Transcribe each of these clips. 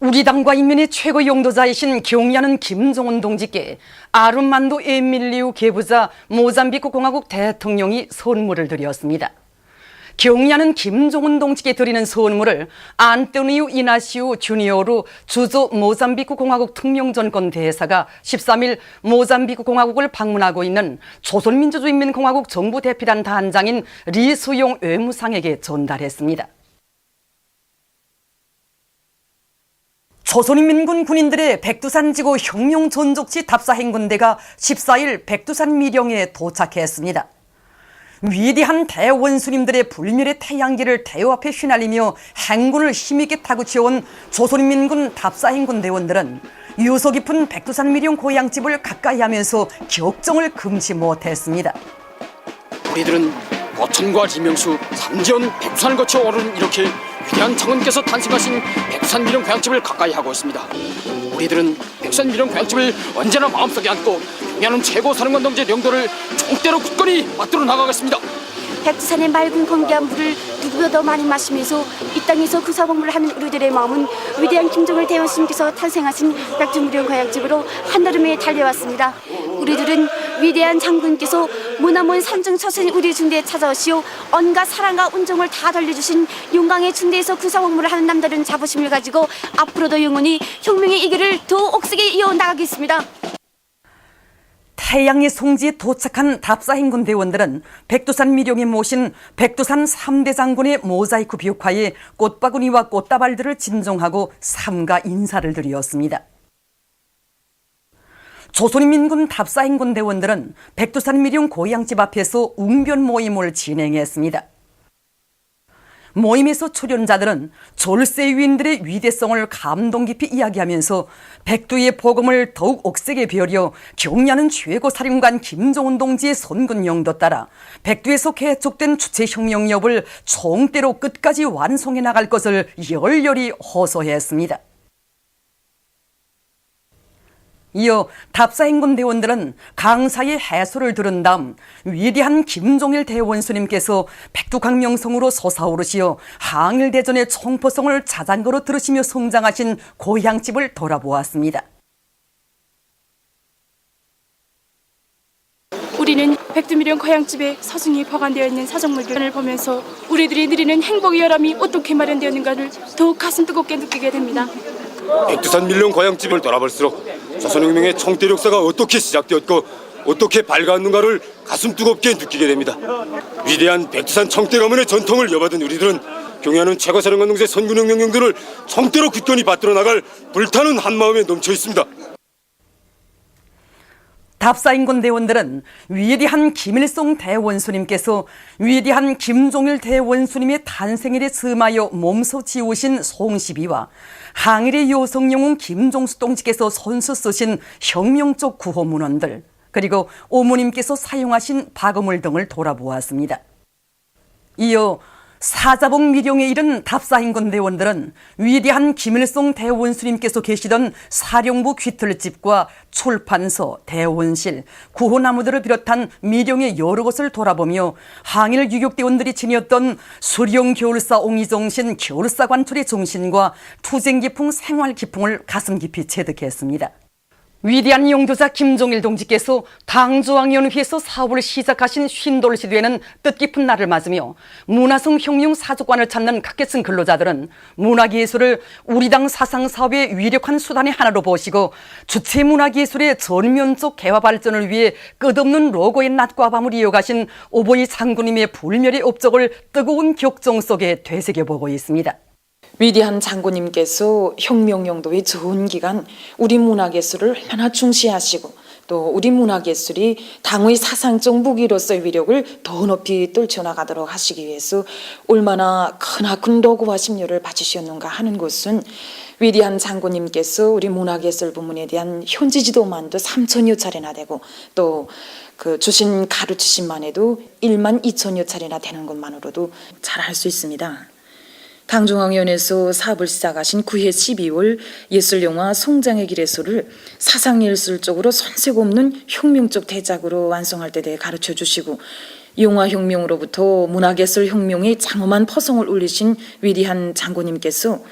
우리 당과 인민의 최고 용도자이신 경의하는 김정은 동지께 아름만도 에밀리우 게부자 모잠비크 공화국 대통령이 선물을 드렸습니다. 경의하는 김정은 동지께 드리는 선물을 안토니우 이나시우 주니어루 주조 모잠비크 공화국 특명전권 대사가 13일 모잠비크 공화국을 방문하고 있는 조선민주주의인민공화국 정부 대표단 단장인 리수용 외무상에게 전달했습니다. 조선인민군 군인들의 백두산지구 혁명전족지 답사행군대가 14일 백두산 미령에 도착했습니다. 위대한 대원수님들의 불멸의 태양기를 대우 앞에 휘날리며 행군을 힘있게 타고 지어온 조선인민군 답사행군 대원들은 유서 깊은 백두산 미령 고향집을 가까이 하면서 격정을 금치 못했습니다. 우리들은 거천과 지명수, 삼지연, 백두산을 거쳐 오르는 이렇게 위대한 장군께서 탄생하신 백두산 미령 고향집을 가까이 하고 있습니다. 우리들은 백두산 미령 고향집을 언제나 마음속에 안고 경의하는 최고 사령관 동지의 영도를 총대로 굳건히 맞들어 나가겠습니다. 백두산의 맑은 건기한 물을 누구보다 많이 마시면서 이 땅에서 구사복무를 하는 우리들의 마음은 위대한 김정일 대원수님께서 탄생하신 백두미령 고향집으로 한달음에 달려왔습니다. 우리들은 위대한 장군께서 모나먼 산중 처신 우리 중대에 찾아오시오 언과 사랑과 운정을 다 돌려주신 용강의 중대에서 구사복무를 하는 남다른 자부심을 가지고 앞으로도 영원히 혁명의 이 길을 더 옥색에 이어나가겠습니다. 태양의 송지에 도착한 답사행군 대원들은 백두산 미령에 모신 백두산 3대 장군의 모자이크 벽화에 꽃바구니와 꽃다발들을 진정하고 삼가 인사를 드렸습니다. 조선인민군 답사행군 대원들은 백두산 미령 고향집 앞에서 웅변 모임을 진행했습니다. 모임에서 출연자들은 졸세 위인들의 위대성을 감동 깊이 이야기하면서 백두의 복음을 더욱 옥색에 배우려 경의하는 최고사령관 김정은 동지의 선군 영도 따라 백두에서 개촉된 주체혁명협을 총대로 끝까지 완성해 나갈 것을 열렬히 호소했습니다. 이어 답사행군 대원들은 강사의 해설을 들은 다음 위대한 김종일 대원수님께서 백두강명성으로 솟아오르시어 항일대전의 총포성을 자장거로 들으시며 성장하신 고향집을 돌아보았습니다. 우리는 백두미령 고향집에 서중히 보관되어 있는 사정물들을 보면서 우리들이 누리는 행복의 열함이 어떻게 마련되었는가를 더욱 가슴 뜨겁게 느끼게 됩니다. 백두산 밀령 고향집을 돌아볼수록 조선혁명의 총대 역사가 어떻게 시작되었고 어떻게 밝아왔는가를 가슴 뜨겁게 느끼게 됩니다. 위대한 백두산 총대 가문의 전통을 이어받은 우리들은 경의하는 최고사령관 동지의 선군혁명 영도를 총대로 굳건히 받들어 나갈 불타는 한마음에 넘쳐 있습니다. 답사행군 대원들은 위대한 김일성 대원수님께서 위대한 김종일 대원수님의 탄생일에 스마여 몸소 지우신 송시비와 항일의 요성영웅 김종수 동지께서 손수 쓰신 혁명적 구호문헌들 그리고 오모님께서 사용하신 박어물 등을 돌아보았습니다. 이어 사자봉 미령에 이른 답사행군 대원들은 위대한 김일성 대원수님께서 계시던 사령부 귀틀집과 출판소, 대원실, 구호나무들을 비롯한 미령의 여러 곳을 돌아보며 항일 유격대원들이 지녔던 수령겨울사 옹이정신 겨울사 관툴의 정신과 투쟁기풍 생활기풍을 가슴 깊이 체득했습니다. 위대한 용도자 김종일 동지께서 당조항연회에서 사업을 시작하신 쉰돌시 되는 뜻깊은 날을 맞으며 문화성 혁명 사족관을 찾는 각계층 근로자들은 문화기예술을 우리 당 사상사업의 위력한 수단의 하나로 보시고 주체 문화기예술의 전면적 개화 발전을 위해 끝없는 로고의 낮과 밤을 이어가신 오보이 장군님의 불멸의 업적을 뜨거운 격정 속에 되새겨보고 있습니다. 위대한 장군님께서 혁명영도의 좋은 기간 우리 문화예술을 얼마나 중시하시고 또 우리 문화예술이 당의 사상적 무기로서의 위력을 더 높이 떨쳐나가도록 하시기 위해서 얼마나 크나큰 노고와 심려를 바치셨는가 하는 것은 위대한 장군님께서 우리 문화예술 부문에 대한 현지 지도만도 3,000여 차례나 되고 또 그 주신 가르치심만 해도 1만 2천여 차례나 되는 것만으로도 잘 알 수 있습니다. 당중앙위원회에서 사업을 시작하신 9해 12월 예술영화 성장의 길에서를 사상예술적으로 손색 없는 혁명적 대작으로 완성할 때 대해 가르쳐 주시고 영화혁명으로부터 문화예술 혁명의 장엄한 포성을 울리신 위대한 장군님께서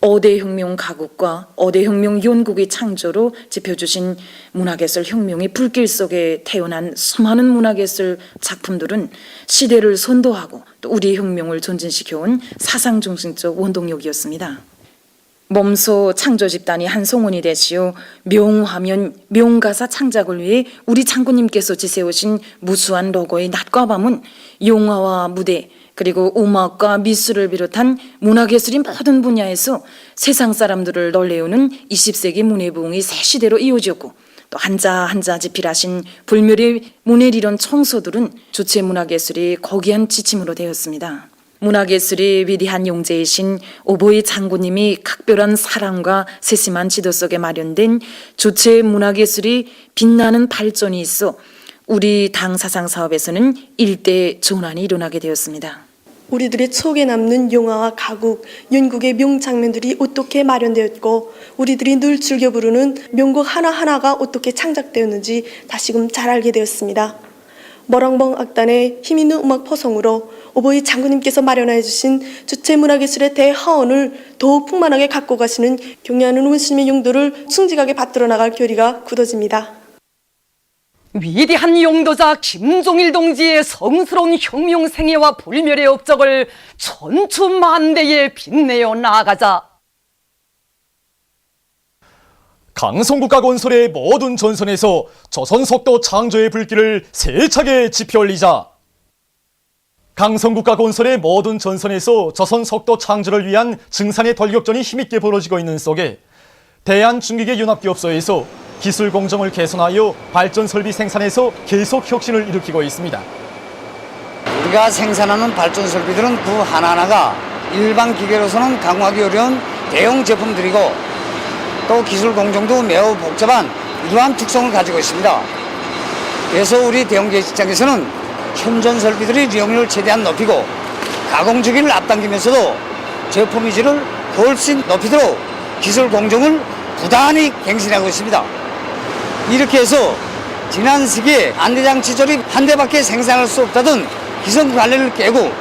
어대혁명 가국과 어대혁명 연극의 창조로 짚어주신 문화예술 혁명의 불길 속에 태어난 수많은 문화예술 작품들은 시대를 선도하고 또 우리의 혁명을 전진시켜온 사상중심적 원동력이었습니다. 몸소 창조 집단이 한송원이 되시어 명화면 명가사 창작을 위해 우리 장군님께서 지세우신 무수한 로고의 낮과 밤은 영화와 무대 그리고 음악과 미술을 비롯한 문화예술인 모든 분야에서 세상 사람들을 놀래우는 20세기 문예부흥이 새 시대로 이어졌고 또 한자 집필하신 불멸의 문예리론 청소들은 주체 문화예술이 고귀한 지침으로 되었습니다. 문화예술이 위대한 용제이신 오보이 장군님이 각별한 사랑과 세심한 지도 속에 마련된 주체 문화예술이 빛나는 발전이 있어 우리 당 사상 사업에서는 일대 전환이 일어나게 되었습니다. 우리들의 추억에 남는 영화와 가국, 연극의 명장면들이 어떻게 마련되었고 우리들이 늘 즐겨 부르는 명곡 하나하나가 어떻게 창작되었는지 다시금 잘 알게 되었습니다. 머랑봉 악단의 힘있는 음악 포성으로 오보이 장군님께서 마련해 주신 주체 문화예술의 대하원을 더욱 풍만하게 갖고 가시는 경의하는 원수님의 용도를 충직하게 받들어 나갈 결의가 굳어집니다. 위대한 용도자 김종일 동지의 성스러운 혁명 생애와 불멸의 업적을 천추만대에 빛내어 나아가자. 강성국가 건설의 모든 전선에서 조선석도 창조의 불길을 세차게 지펴 올리자. 강성국가 건설의 모든 전선에서 조선석도 창조를 위한 증산의 돌격전이 힘있게 벌어지고 있는 속에 대한중기계 연합기업소에서 기술 공정을 개선하여 발전 설비 생산에서 계속 혁신을 일으키고 있습니다. 우리가 생산하는 발전 설비들은 그 하나하나가 일반 기계로서는 강화하기 어려운 대형 제품들이고 또 기술 공정도 매우 복잡한 이러한 특성을 가지고 있습니다. 그래서 우리 대형기업 시장에서는 현존 설비들의 이용률을 최대한 높이고 가공 주기를 앞당기면서도 제품 위주를 훨씬 높이도록 기술 공정을 부단히 갱신하고 있습니다. 이렇게 해서 지난 시기에 안대장치 조립 한 대밖에 생산할 수 없다던 기성 관례를 깨고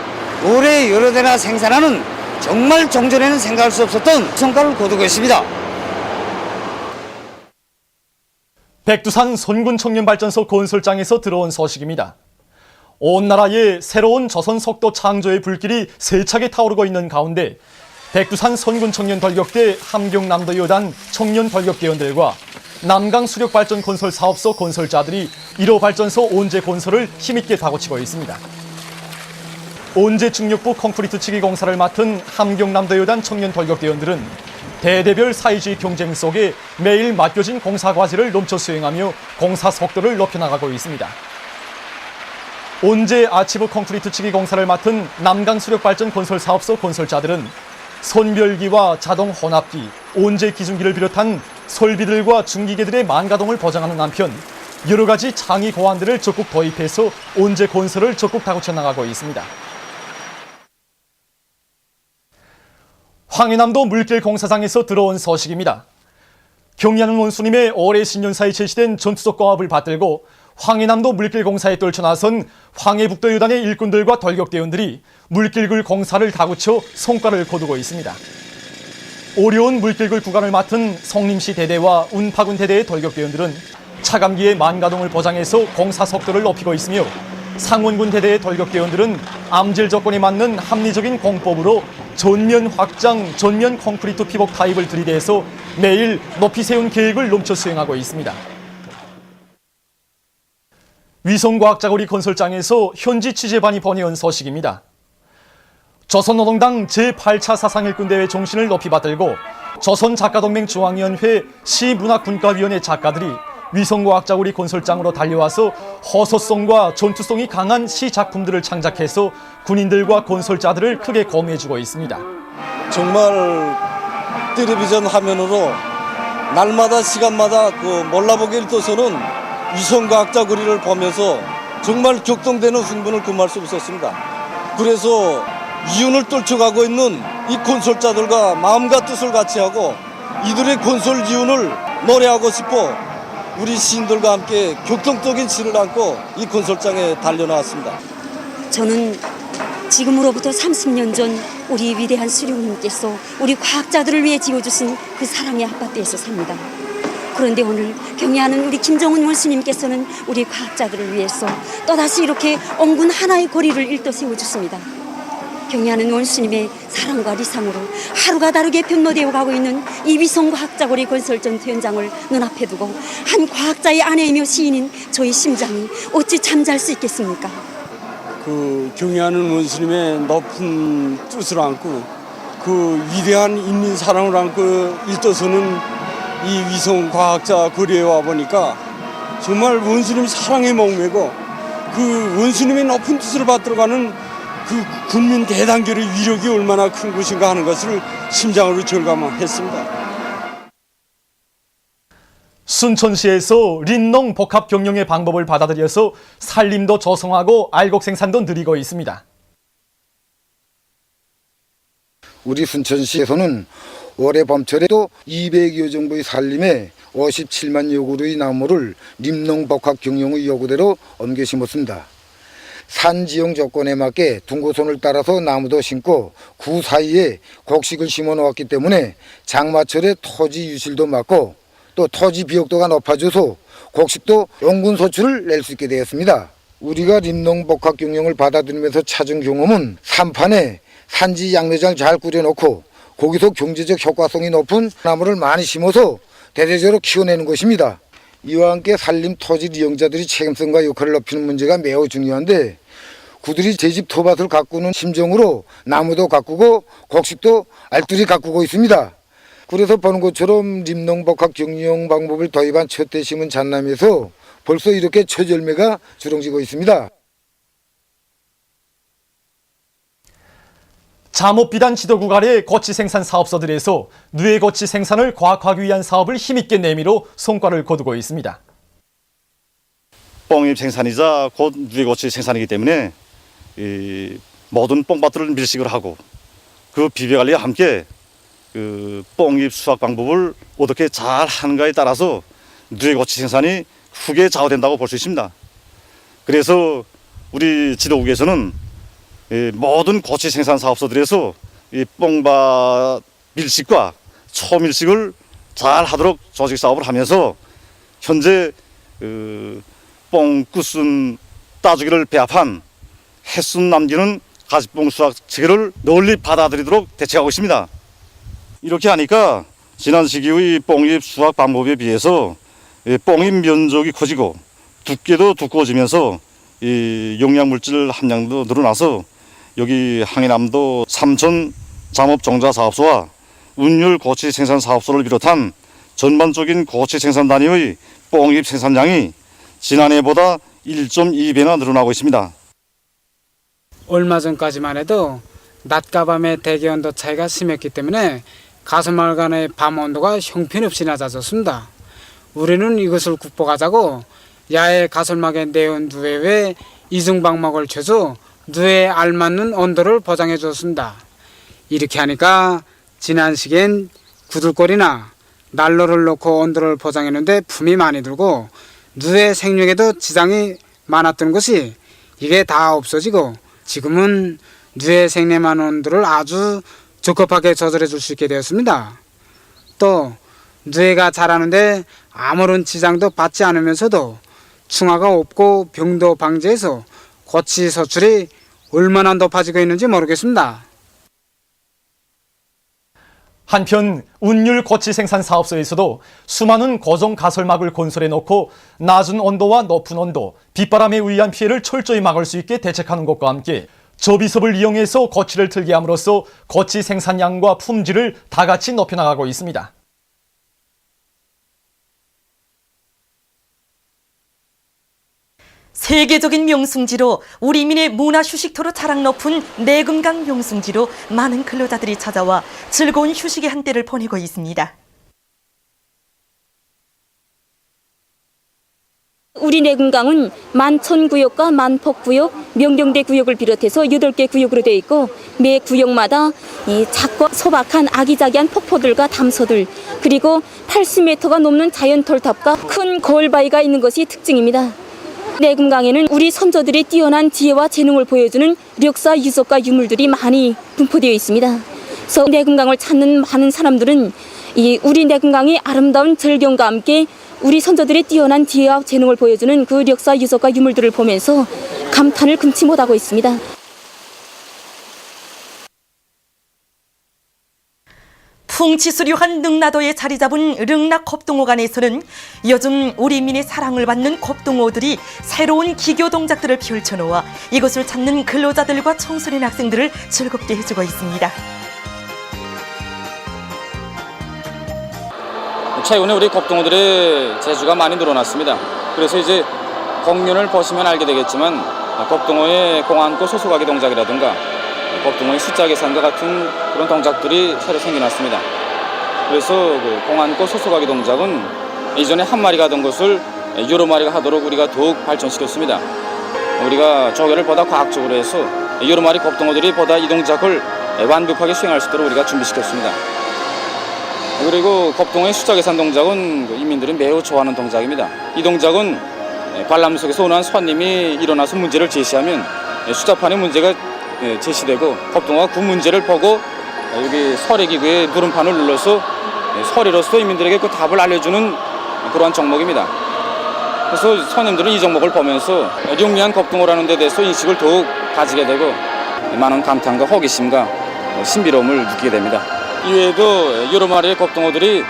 올해 여러 대나 생산하는 정말 종전에는 생각할 수 없었던 성과를 거두고 있습니다. 백두산 선군청년발전소 건설장에서 들어온 소식입니다. 온 나라에 새로운 조선석도 창조의 불길이 세차게 타오르고 있는 가운데 백두산 선군청년 돌격대 함경남도여단 청년 돌격대원들과 남강수력발전 건설 사업소 건설자들이 1호 발전소 온재 건설을 힘있게 다고치고 있습니다. 온재 중력부 콘크리트 치기 공사를 맡은 함경남도여단 청년 돌격대원들은 대대별 사회주의 경쟁 속에 매일 맡겨진 공사 과제를 넘쳐 수행하며 공사 속도를 높여나가고 있습니다. 온재 아치브 콘크리트 치기 공사를 맡은 남강수력발전 건설 사업소 건설자들은 선별기와 자동 혼합기, 온재 기준기를 비롯한 설비들과 중기계들의 만가동을 보장하는 한편 여러 가지 창의 고안들을 적극 도입해서 온재 건설을 적극 다고쳐 나가고 있습니다. 황해남도 물길 공사장에서 들어온 소식입니다. 경의하는 원수님의 올해 신년사에 제시된 전투적 고압을 받들고 황해남도 물길 공사에 떨쳐나선 황해북도여단의 일꾼들과 돌격대원들이 물길굴 공사를 다구쳐 성과를 거두고 있습니다. 어려운 물길굴 구간을 맡은 성림시 대대와 운파군 대대의 돌격대원들은 차감기의 만가동을 보장해서 공사 속도를 높이고 있으며 상원군 대대의 돌격대원들은 암질 조건에 맞는 합리적인 공법으로 전면 확장, 전면 콘크리트 피복 타입을 들이대서 매일 높이 세운 계획을 넘쳐 수행하고 있습니다. 위성과학자고리 건설장에서 현지 취재반이 보내온 소식입니다. 조선노동당 제8차 사상일꾼대회 정신을 높이 받들고 조선작가동맹 중앙위원회 시문화군가위원회 작가들이 위성과학자고리 건설장으로 달려와서 호소성과 전투성이 강한 시작품들을 창작해서 군인들과 건설자들을 크게 고무해주고 있습니다. 정말 텔레비전 화면으로 날마다 시간마다 몰라보기를 떠서는 위성과학자고리를 보면서 정말 격동되는 흥분을 금할 수 없었습니다. 그래서 이윤을 떨쳐가고 있는 이 건설자들과 마음과 뜻을 같이 하고 이들의 건설 이윤을 노래하고 싶어 우리 시인들과 함께 격동적인 시를 안고 이 건설장에 달려나왔습니다. 저는 지금으로부터 30년 전 우리 위대한 수령님께서 우리 과학자들을 위해 지어주신 그 사랑의 아파트에서 삽니다. 그런데 오늘 경애하는 우리 김정은 원수님께서는 우리 과학자들을 위해서 또다시 이렇게 엉군 하나의 고리를 일떠 세워주십니다. 경애하는 원수님의 사랑과 리상으로 하루가 다르게 변모되어 가고 있는 이 위성과학자고리 건설전 현장을 눈앞에 두고 한 과학자의 아내이며 시인인 저희 심장이 어찌 잠잘 수 있겠습니까? 그 경애하는 원수님의 높은 뜻을 안고 그 위대한 인민 사랑을 안고 일떠서는 이 위성 과학자 거리에 와 보니까 정말 원수님 사랑에 목매고 그 원수님의 높은 뜻을 받들어가는 그 군민 대단결의 위력이 얼마나 큰 것인가 하는 것을 심장으로 절감했습니다. 순천시에서 림농 복합 경영의 방법을 받아들여서 살림도 저성하고 알곡 생산도 늘리고 있습니다. 우리 순천시에서는 올해 봄철에도 200여 정도의 살림에 57만 여구의 나무를 림농 복합 경영의 요구대로 옮겨 심었습니다. 산 지형 조건에 맞게 둥고선을 따라서 나무도 심고 그 사이에 곡식을 심어 놓았기 때문에 장마철에 토지 유실도 막고 또 토지 비옥도가 높아져서 곡식도 옹군 소출을 낼 수 있게 되었습니다. 우리가 림농 복합 경영을 받아들이면서 찾은 경험은 산판에 산지 양매장을 잘 꾸려놓고 거기서 경제적 효과성이 높은 나무를 많이 심어서 대대적으로 키워내는 것입니다. 이와 함께 산림 토지 이용자들이 책임성과 역할을 높이는 문제가 매우 중요한데 그들이 제 집 텃밭을 가꾸는 심정으로 나무도 가꾸고 곡식도 알뜰히 가꾸고 있습니다. 그래서 보는 것처럼 림농 복합 경영 방법을 도입한 첫 해 심은 잣나무에서 벌써 이렇게 첫 열매가 주렁지고 있습니다. 잠옷비단 지도국 아래 거치 생산 사업소들에서 누에 거치 생산을 과학화하기 위한 사업을 힘있게 내밀어 성과를 거두고 있습니다. 뽕잎 생산이자 곧 누에 거치 생산이기 때문에 이 모든 뽕밭들을 밀식을 하고 그 비벼관리와 함께 그 뽕잎 수확 방법을 어떻게 잘 하는가에 따라서 누에 거치 생산이 크게 좌우된다고 볼 수 있습니다. 그래서 우리 지도국에서는 모든 고치 생산 사업소들에서 이 뽕밭 밀식과 초밀식을 잘 하도록 조직 사업을 하면서 현재 뽕 끝순 따주기를 배합한 햇순 남기는 가지뽕 수확 체계를 널리 받아들이도록 대책하고 있습니다. 이렇게 하니까 지난 시기의 뽕잎 수확 방법에 비해서 뽕잎 면적이 커지고 두께도 두꺼워지면서 이 용량물질 함량도 늘어나서 여기 항해남도 삼천 잠업종자사업소와 운율 고치 생산 사업소를 비롯한 전반적인 고치 생산 단위의 뽕잎 생산량이 지난해보다 1.2배나 늘어나고 있습니다. 얼마 전까지만 해도 낮과 밤의 대기 온도 차이가 심했기 때문에 가슴마을 간의 밤 온도가 형편없이 낮아졌습니다. 우리는 이것을 극복하자고 야외 가설막에 내온 누에에 이중방막을 쳐서 누에에 알맞는 온도를 보장해 줬습니다. 이렇게 하니까 지난 시기엔 구들거리나 난로를 놓고 온도를 보장했는데 품이 많이 들고 누에 생육에도 지장이 많았던 것이 이게 다 없어지고 지금은 누에 생내만 온도를 아주 적합하게 조절해 줄 수 있게 되었습니다. 또 누에가 자라는데 아무런 지장도 받지 않으면서도 충화가 없고 병도 방지해서 고치 소출이 얼마나 높아지고 있는지 모르겠습니다. 한편 운율 고치 생산 사업소에서도 수많은 고정 가설막을 건설해 놓고 낮은 온도와 높은 온도, 빗바람에 의한 피해를 철저히 막을 수 있게 대책하는 것과 함께 접이섭을 이용해서 고치를 틀게 함으로써 고치 생산량과 품질을 다 같이 높여나가고 있습니다. 세계적인 명승지로 우리민의 문화 휴식토로 자랑 높은 내금강 명승지로 많은 근로자들이 찾아와 즐거운 휴식의 한때를 보내고 있습니다. 우리 내금강은 만천구역과 만폭구역, 명경대 구역을 비롯해서 8개 구역으로 되어 있고 매 구역마다 이 작고 소박한 아기자기한 폭포들과 담소들 그리고 80m가 넘는 자연 털탑과 큰 거울바위가 있는 것이 특징입니다. 내금강에는 우리 선조들의 뛰어난 지혜와 재능을 보여주는 력사, 유적과 유물들이 많이 분포되어 있습니다. 그래서 내금강을 찾는 많은 사람들은 우리 내금강의 아름다운 절경과 함께 우리 선조들의 뛰어난 지혜와 재능을 보여주는 그 력사, 유적과 유물들을 보면서 감탄을 금치 못하고 있습니다. 풍치수려한 능라도에 자리 잡은 릉락겁동호관에서는 요즘 우리 민의 사랑을 받는 겁동호들이 새로운 기교 동작들을 펼쳐놓아 이것을 찾는 근로자들과 청소년 학생들을 즐겁게 해주고 있습니다. 최근에 우리 겁동호들의 재주가 많이 늘어났습니다. 그래서 이제 공륜을 보시면 알게 되겠지만 겁동호의 공안고 소소가기 동작이라든가 겁동호의 숫자 계산과 같은 그런 동작들이 새로 생겨났습니다. 그래서 그 공안고 소소가기 동작은 이전에 한 마리가 하던 것을 여러 마리가 하도록 우리가 더욱 발전시켰습니다. 우리가 조개를 보다 과학적으로 해서 여러 마리 겁동호들이 보다 이 동작을 완벽하게 수행할 수 있도록 우리가 준비시켰습니다. 그리고 겁동호의 숫자 계산 동작은 인민들이 매우 좋아하는 동작입니다. 이 동작은 관람석에서 오는 손님이 일어나서 문제를 제시하면 숫자판에 문제가 제시되고 겁동호가 그 문제를 보고 여기 서래기구에 누름판을 눌러서 서리로서 인민들에게 그 답을 알려주는 그러한 종목입니다. 그래서 손님들은 이 종목을 보면서 영리한 겁동호라는 데 대해서 인식을 더욱 가지게 되고 많은 감탄과 호기심과 신비로움을 느끼게 됩니다. 이외에도 여러 마리의 겁동호들이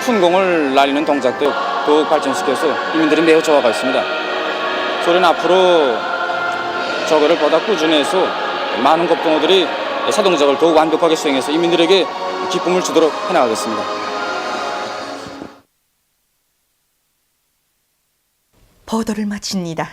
푼공을 날리는 동작도 더욱 발전시켜서 인민들이 매우 좋아하고 있습니다. 저는 앞으로 저거를 보다 꾸준히 해서 많은 겁동호들이 사동작을 더욱 완벽하게 수행해서 인민들에게 기쁨을 주도록 해나가겠습니다. 보도를 마칩니다.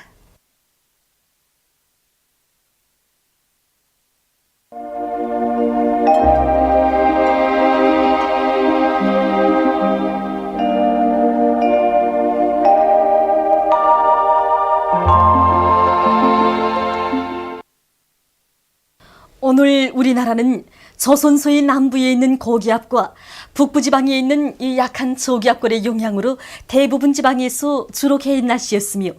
오늘 우리나라는 조선소의 남부에 있는 고기압과 북부지방에 있는 이 약한 저기압골의 영향으로 대부분 지방에서 주로 개인 날씨였으며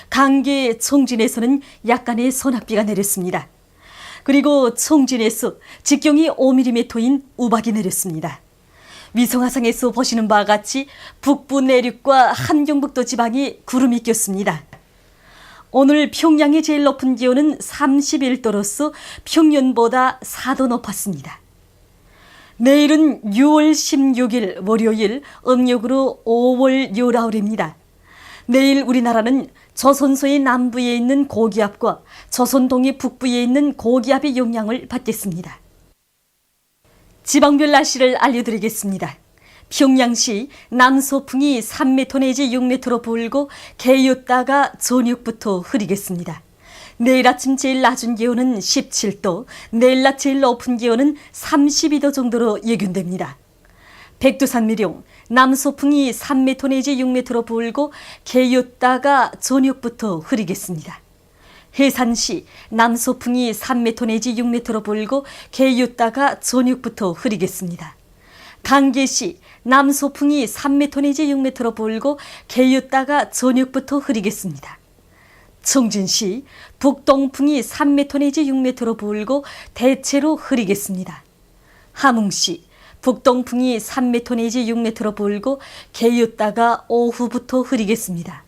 강계 청진에서는 약간의 소낙비가 내렸습니다. 그리고 청진에서 직경이 5mm인 우박이 내렸습니다. 위성화상에서 보시는 바와 같이 북부 내륙과 함경북도 지방이 구름이 꼈습니다. 오늘 평양의 제일 높은 기온은 31도로서 평년보다 4도 높았습니다. 내일은 6월 16일 월요일 음력으로 5월 19일입니다. 내일 우리나라는 조선소의 남부에 있는 고기압과 조선동의 북부에 있는 고기압의 영향을 받겠습니다. 지방별 날씨를 알려드리겠습니다. 평양시 남서풍이 3m 내지 6m로 불고 개였다가 저녁부터 흐리겠습니다. 내일 아침 제일 낮은 기온은 17도, 내일 낮 제일 높은 기온은 32도 정도로 예견됩니다. 백두산 미령 남서풍이 3m 내지 6m로 불고 개였다가 저녁부터 흐리겠습니다. 해산시 남서풍이 3m 내지 6m로 불고 개였다가 저녁부터 흐리겠습니다. 강계시 남서풍이 3m 내지 6m로 불고 개였다가 저녁부터 흐리겠습니다. 청진시 북동풍이 3m 내지 6m로 불고 대체로 흐리겠습니다. 함흥시 북동풍이 3m 내지 6m로 불고 개였다가 오후부터 흐리겠습니다.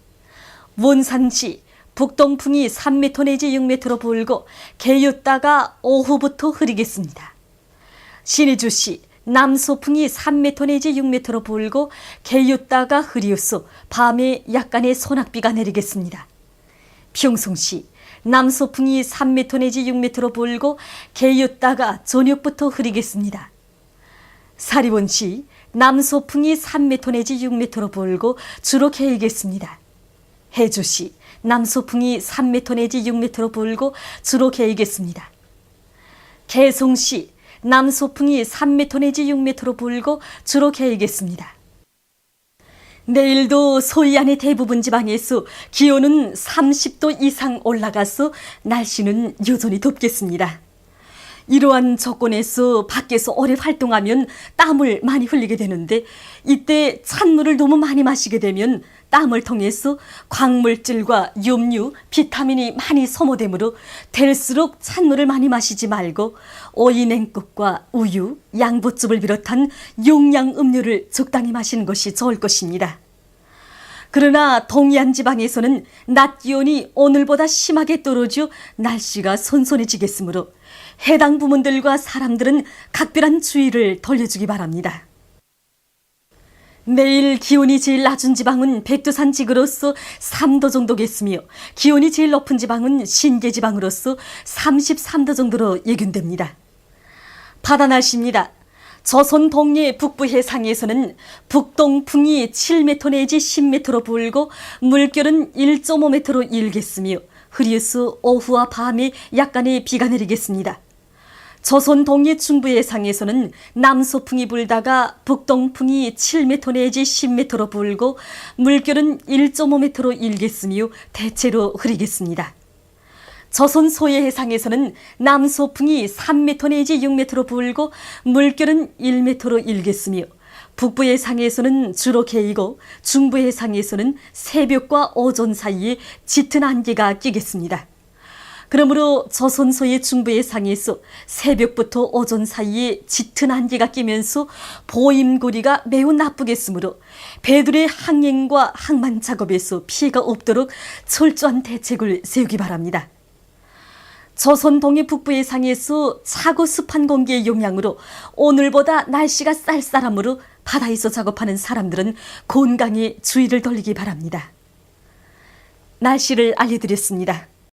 원산시 북동풍이 3m 내지 6m로 불고 개였다가 오후부터 흐리겠습니다. 신의주시 남서풍이 3m 내지 6m로 불고 개였다가 흐리어서 밤에 약간의 소낙비가 내리겠습니다. 평송시 남서풍이 3m 내지 6m로 불고 개였다가 저녁부터 흐리겠습니다. 사리원시 남서풍이 3m 내지 6m로 불고 주로 개이겠습니다. 해주시 남서풍이 3m 내지 6m로 불고 주로 개이겠습니다. 개송시 남서풍이 3m 내지 6m로 불고 주로 개이겠습니다. 내일도 서해안의 대부분 지방에서 기온은 30도 이상 올라가서 날씨는 여전히 덥겠습니다. 이러한 조건에서 밖에서 오래 활동하면 땀을 많이 흘리게 되는데 이때 찬물을 너무 많이 마시게 되면 땀을 통해서 광물질과 염류, 비타민이 많이 소모되므로 될수록 찬물을 많이 마시지 말고 오이 냉국과 우유, 양보즙을 비롯한 용량 음료를 적당히 마시는 것이 좋을 것입니다. 그러나 동해안 지방에서는 낮 기온이 오늘보다 심하게 떨어져 날씨가 선선해지겠으므로 해당 부문들과 사람들은 각별한 주의를 돌려주기 바랍니다. 내일 기온이 제일 낮은 지방은 백두산 지구로서 3도 정도겠으며 기온이 제일 높은 지방은 신계 지방으로서 33도 정도로 예견됩니다. 바다 날씨입니다. 조선 동해 북부 해상에서는 북동풍이 7m 내지 10m로 불고 물결은 1.5m로 일겠으며 흐려서 오후와 밤에 약간의 비가 내리겠습니다. 조선 동해 중부 해상에서는 남서풍이 불다가 북동풍이 7m 내지 10m로 불고 물결은 1.5m로 일겠으며 대체로 흐리겠습니다. 조선 소해 해상에서는 남서풍이 3m 내지 6m로 불고 물결은 1m로 일겠으며 북부 해상에서는 주로 개이고 중부 해상에서는 새벽과 오전 사이에 짙은 안개가 끼겠습니다. 그러므로 조선 소해 중부 해상에서 새벽부터 오전 사이에 짙은 안개가 끼면서 보임거리가 매우 나쁘겠으므로 배들의 항행과 항만 작업에서 피해가 없도록 철저한 대책을 세우기 바랍니다. 조선 동해 북부 해상에서 차고 습한 공기의 영향으로 오늘보다 날씨가 쌀쌀하므로 바다에서 작업하는 사람들은 건강에 주의를 돌리기 바랍니다. 날씨를 알려드렸습니다.